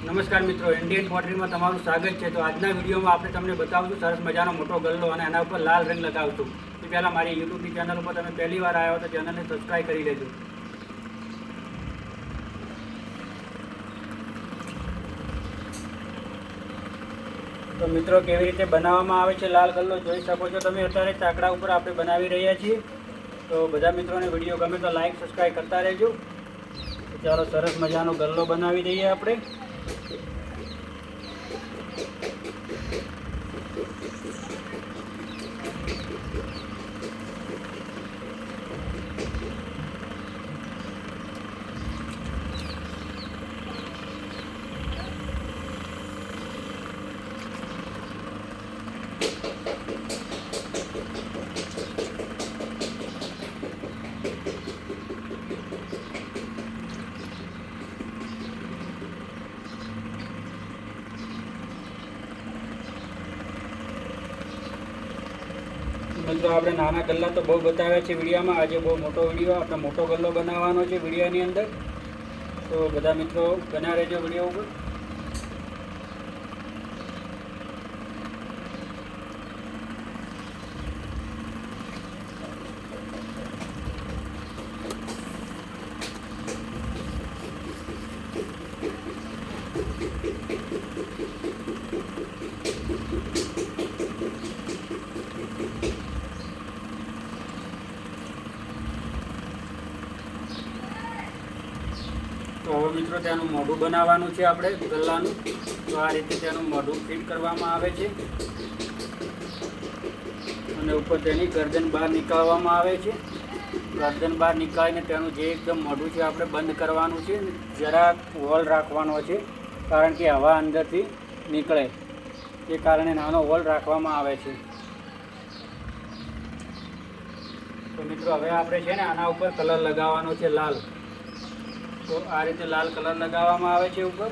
નમસ્કાર મિત્રો, ઇન્ડિયન પોટરીમાં તમારું સ્વાગત છે। તો આજના વિડીયોમાં આપણે તમને બતાવશું સરસ મજાનો મોટો ગલ્લો અને એના ઉપર લાલ રંગ લગાવશું। તો પહેલાં મારી યુટ્યુબની ચેનલ ઉપર તમે પહેલી વાર આવ્યા હો તો ચેનલને સબસ્ક્રાઈબ કરી લેજો। તો મિત્રો કેવી રીતે બનાવવામાં આવે છે લાલ ગલ્લો જોઈ શકો છો તમે। અત્યારે ચાકડા ઉપર આપણે બનાવી રહ્યા છીએ। તો બધા મિત્રોને વિડીયો ગમે તો લાઈક સબસ્ક્રાઈબ કરતા રહેજો। તો ચાલો સરસ મજાનો ગલ્લો બનાવી દઈએ આપણે। મિત્રો આપણે નાના ગલ્લા તો બહુ બતાવ્યા છે વિડીયોમાં। આજે બહુ મોટો વિડીયો આપણે મોટો ગલ્લો બનાવવાનો છે વિડીયોની અંદર। તો બધા મિત્રો બન્યા રહેજો વિડીયો ઉપર। તો હવે મિત્રો તેનું મોઢું બનાવવાનું છે આપણે ગલ્લાનું। તો આ રીતે તેનું મોઢું ફિટ કરવામાં આવે છે અને ઉપર તેની ગરદન બહાર નીકાળવામાં આવે છે। ગરદન બહાર નીકાળીને તેનું જે એકદમ મોઢું છે આપણે બંધ કરવાનું છે। જરાક હોલ રાખવાનો છે કારણ કે હવા અંદરથી નીકળે એ કારણે નાનો હોલ રાખવામાં આવે છે। તો મિત્રો હવે આપણે છે ને આના ઉપર કલર લગાવવાનો છે લાલ। તો આ રીતે લાલ કલર લગાવવામાં આવે છે ઉપર।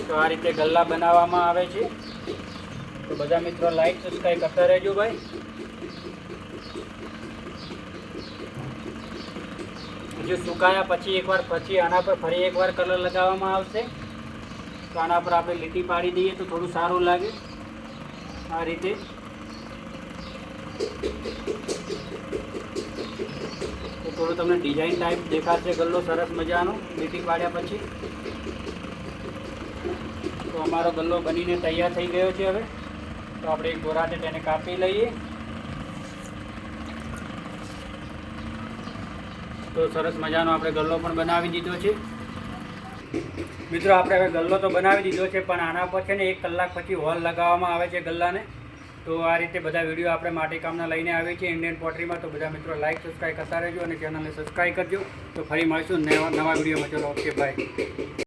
તો આ રીતે ગલ્લા બનાવવામાં આવે છે। તો બધા મિત્રો લાઈક સબસ્ક્રાઈબ કરતા રહેજો ભાઈ। જો સુકાયા પછી આના પર ફરી એકવાર કલર લગાવવામાં આવશે। તો આના પર આપણે લીટી પાડી દઈએ તો થોડું સારું લાગે આ રીતે। તો થોડું તમને ડિઝાઇન ટાઈપ દેખાશે ગલ્લો સરસ મજાનો લીટી પાડ્યા પછી। તો અમારો ગલ્લો બનીને તૈયાર થઈ ગયો છે। હવે તો આપણે એક ગોરાટે તેને કાપી લઈએ। તો સરસ મજાનો આપણે ગલ્લો પણ બનાવી દીધો છે મિત્રો। આપણે હવે ગલ્લો તો બનાવી દીધો છે પણ આના પર છે ને 1 કલાક પછી હોલ લગાવવામાં આવે છે ગલ્લાને। તો આ રીતે બધા વિડીયો આપણે માટી કામના લઈને આવીએ છીએ ઇન્ડિયન પોટરીમાં। તો બધા મિત્રો લાઈક સબસ્ક્રાઈબ કરતા રહેજો અને ચેનલને સબસ્ક્રાઈબ કરજો। તો ફરી મળીશું નવા વિડીયોમાં। ચલો ઓકે બાય।